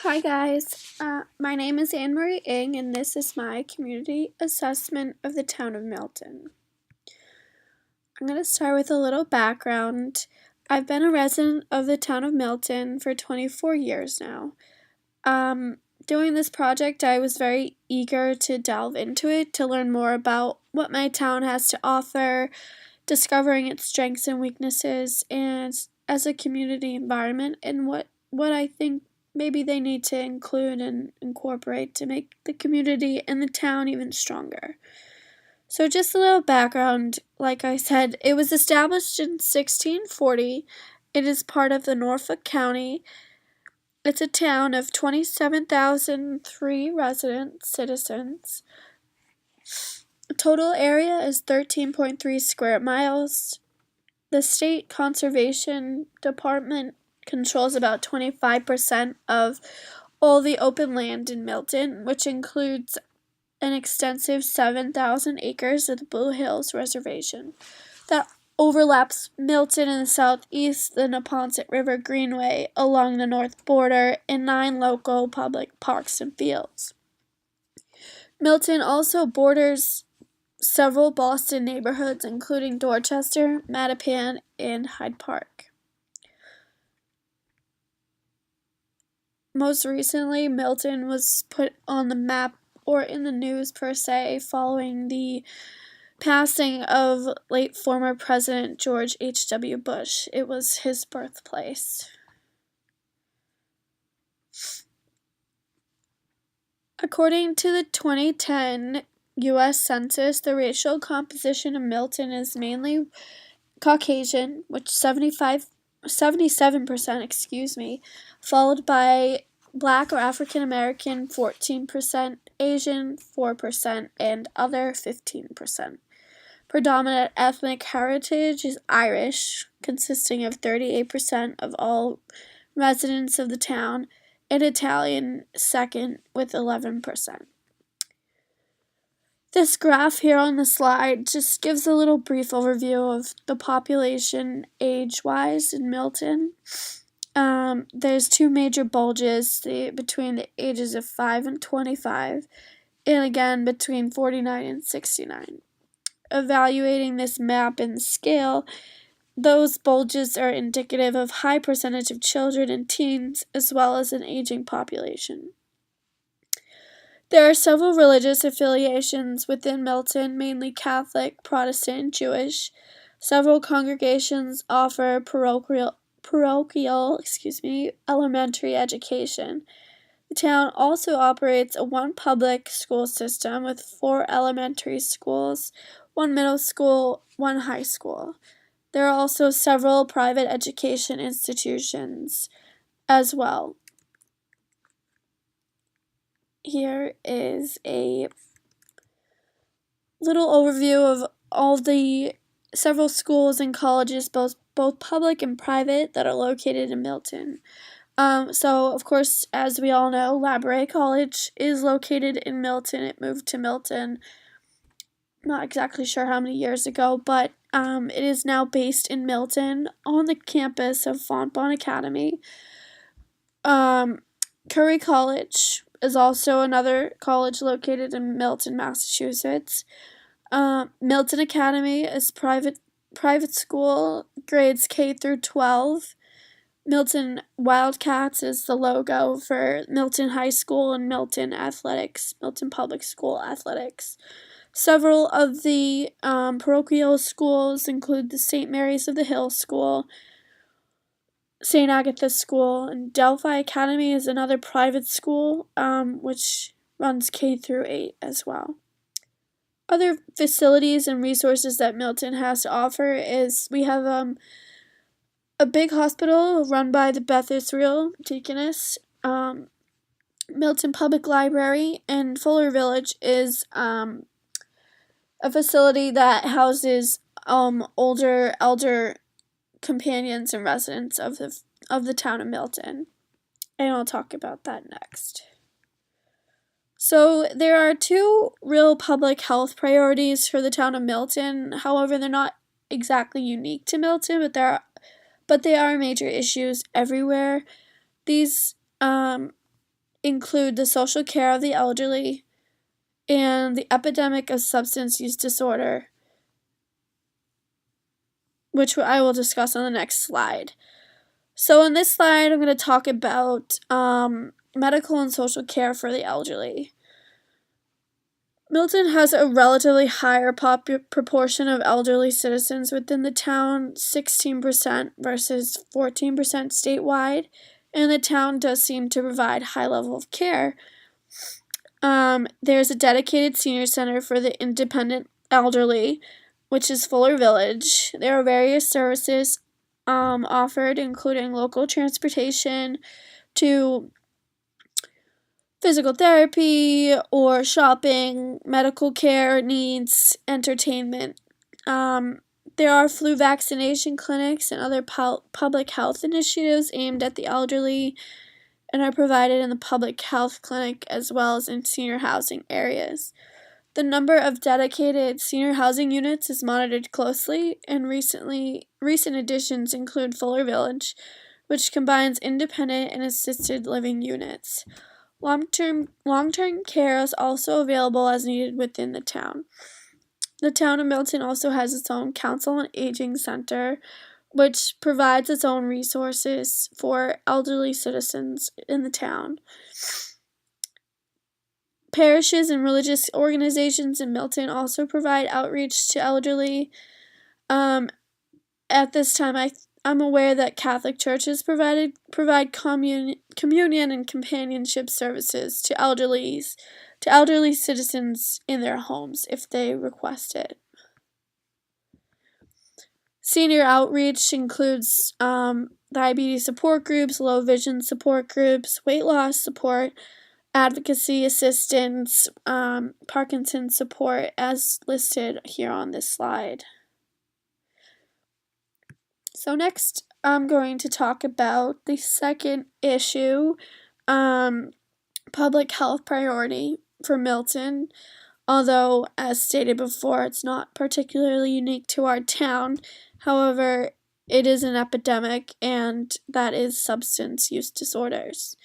Hi guys, my name is Anne Marie Ing and this is my community assessment of the town of Milton. I'm going to start with a little background. I've been a resident of the town of Milton for 24 years now. Doing this project, I was very eager to delve into it to learn more about what my town has to offer, discovering its strengths and weaknesses, and as a community environment and what I think maybe they need to include and incorporate to make the community and the town even stronger. So just a little background, like I said, it was established in 1640. It is part of the Norfolk County. It's a town of 27,003 citizens. The total area is 13.3 square miles. The State Conservation Department controls about 25% of all the open land in Milton, which includes an extensive 7,000 acres of the Blue Hills Reservation that overlaps Milton in the southeast, the Neponset River Greenway along the north border, and 9 local public parks and fields. Milton also borders several Boston neighborhoods, including Dorchester, Mattapan, and Hyde Park. Most recently, Milton was put on the map or in the news per se following the passing of late former President George H.W. Bush. It was his birthplace. According to the 2010 U.S. Census, the racial composition of Milton is mainly Caucasian, which 77%, followed by Black or African American 14%, Asian 4%, and other 15%. Predominant ethnic heritage is Irish, consisting of 38% of all residents of the town, and Italian second with 11%. This graph here on the slide just gives a little brief overview of the population age-wise in Milton. There's 2 major bulges between the ages of 5 and 25, and again between 49 and 69. Evaluating this map and scale, those bulges are indicative of high percentage of children and teens, as well as an aging population. There are several religious affiliations within Milton, mainly Catholic, Protestant, and Jewish. Several congregations offer parochial elementary education. The town also operates a 1 public school system with 4 elementary schools, 1 middle school, 1 high school. There are also several private education institutions as well. Here is a little overview of all the several schools and colleges, both public and private, that are located in Milton. So, of course, as we all know, Labouré College is located in Milton. It moved to Milton, not exactly sure how many years ago, but it is now based in Milton on the campus of Fontbonne Academy. Curry College is also another college located in Milton, Massachusetts. Milton Academy is private school, grades K through 12. Milton Wildcats is the logo for Milton High School and Milton Athletics, Milton Public School Athletics. Several of the parochial schools include the St. Mary's of the Hill School, St. Agatha's School, and Delphi Academy is another private school, which runs K through 8 as well. Other facilities and resources that Milton has to offer is we have a big hospital run by the Beth Israel Deaconess. Milton Public Library and Fuller Village is a facility that houses elder companions and residents of the town of Milton, and I'll talk about that next. So there are 2 real public health priorities for the town of Milton. However, they're not exactly unique to Milton, but they are major issues everywhere. These include the social care of the elderly and the epidemic of substance use disorder, which I will discuss on the next slide. So in this slide, I'm going to talk about medical and social care for the elderly. Milton has a relatively higher proportion of elderly citizens within the town, 16% versus 14% statewide, and the town does seem to provide high level of care. There's a dedicated senior center for the independent elderly, which is Fuller Village. There are various services offered, including local transportation to physical therapy or shopping, medical care needs, entertainment. There are flu vaccination clinics and other public health initiatives aimed at the elderly and are provided in the public health clinic as well as in senior housing areas. The number of dedicated senior housing units is monitored closely, and recent additions include Fuller Village, which combines independent and assisted living units. Long-term care is also available as needed within the town. The town of Milton also has its own Council on Aging Center, which provides its own resources for elderly citizens in the town. Parishes and religious organizations in Milton also provide outreach to elderly. At this time, I'm aware that Catholic churches provide communion and companionship services to elderly citizens in their homes if they request it. Senior outreach includes diabetes support groups, low vision support groups, weight loss support, advocacy assistance, Parkinson's support, as listed here on this slide. So next, I'm going to talk about the second issue, public health priority for Milton. Although, as stated before, it's not particularly unique to our town. However, it is an epidemic, and that is substance use disorders,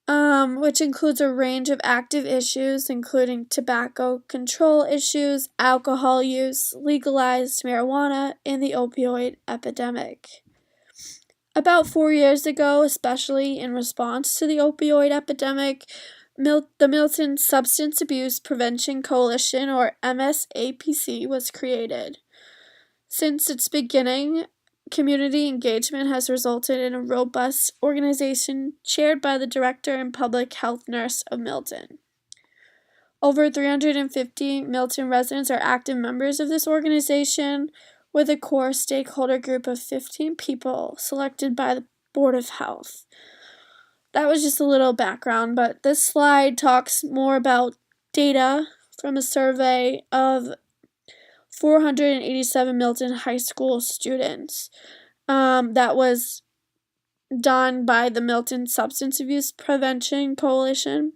which includes a range of active issues, including tobacco control issues, alcohol use, legalized marijuana, and the opioid epidemic. About 4 years ago, especially in response to the opioid epidemic, the Milton Substance Abuse Prevention Coalition, or MSAPC, was created. Since its beginning, community engagement has resulted in a robust organization chaired by the director and public health nurse of Milton. Over 350 Milton residents are active members of this organization, with a core stakeholder group of 15 people selected by the Board of Health. That was just a little background, but this slide talks more about data from a survey of 487 Milton High School students that was done by the Milton Substance Abuse Prevention Coalition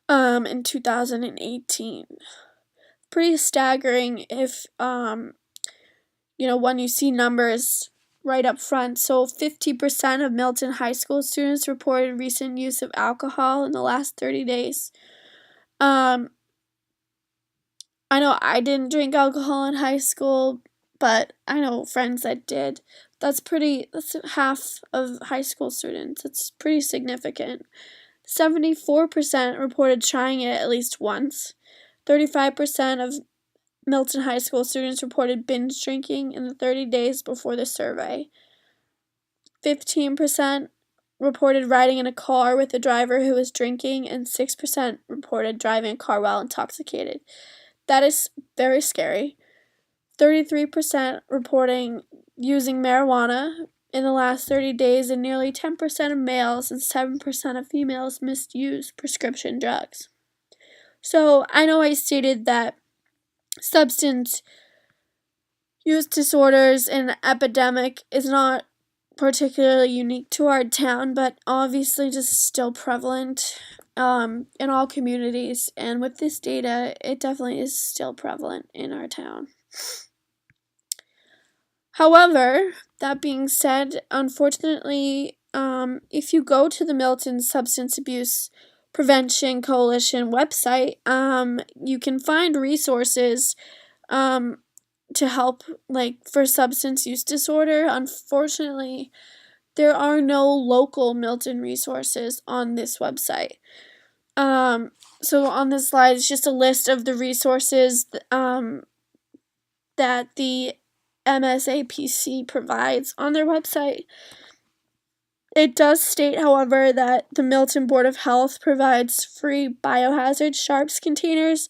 in 2018. Pretty staggering if, when you see numbers right up front. So 50% of Milton High School students reported recent use of alcohol in the last 30 days. I know I didn't drink alcohol in high school, but I know friends that did. That's half of high school students. It's pretty significant. 74% reported trying it at least once. 35% of Milton High School students reported binge drinking in the 30 days before the survey. 15% reported riding in a car with a driver who was drinking, and 6% reported driving a car while intoxicated. That is very scary. 33% reporting using marijuana in the last 30 days, and nearly 10% of males and 7% of females misused prescription drugs. So I know I stated that substance use disorders and epidemic is not particularly unique to our town, but obviously just still prevalent in all communities, and with this data, it definitely is still prevalent in our town. However, that being said, unfortunately, if you go to the Milton Substance Abuse Prevention Coalition website, you can find resources to help, like, for substance use disorder. Unfortunately, there are no local Milton resources on this website. So on this slide is just a list of the resources that the MSAPC provides on their website. It does state, however, that the Milton Board of Health provides free biohazard sharps containers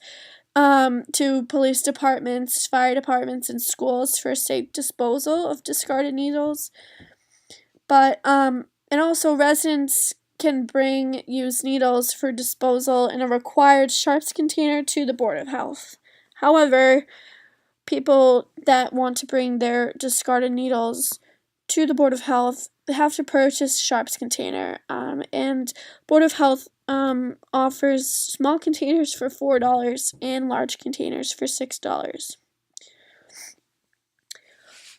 to police departments, fire departments, and schools for safe disposal of discarded needles. But and also residents can bring used needles for disposal in a required sharps container to the Board of Health. However, people that want to bring their discarded needles to the Board of Health, they have to purchase sharps container, and Board of Health offers small containers for $4 and large containers for $6.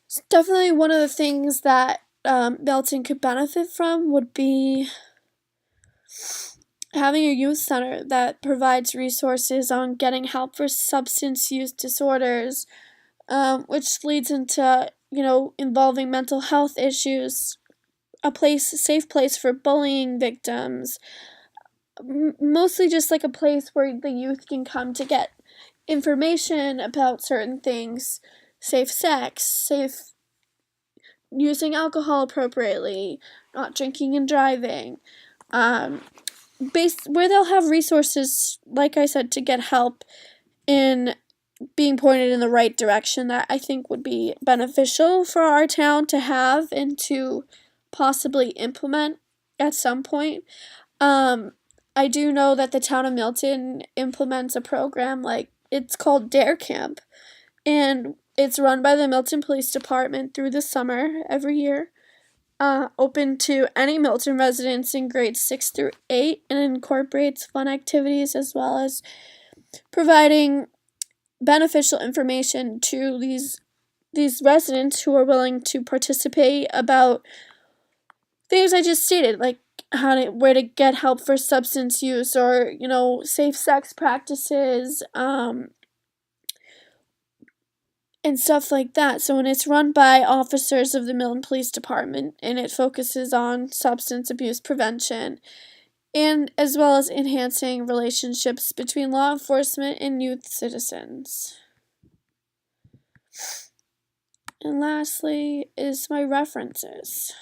So definitely one of the things that Milton could benefit from would be having a youth center that provides resources on getting help for substance use disorders, which leads into, involving mental health issues, a safe place for bullying victims, mostly just like a place where the youth can come to get information about certain things, safe sex, safe using alcohol appropriately, not drinking and driving, where they'll have resources, like I said, to get help in being pointed in the right direction that I think would be beneficial for our town to have and to possibly implement at some point. I do know that the town of Milton implements a program, like, it's called Dare Camp, and it's run by the Milton Police Department through the summer every year, open to any Milton residents in grades 6 through 8, and incorporates fun activities as well as providing beneficial information to these residents who are willing to participate about things I just stated, like where to get help for substance use, or safe sex practices, and stuff like that. So when it's run by officers of the Milton Police Department, and it focuses on substance abuse prevention, and as well as enhancing relationships between law enforcement and youth citizens. And lastly is my references.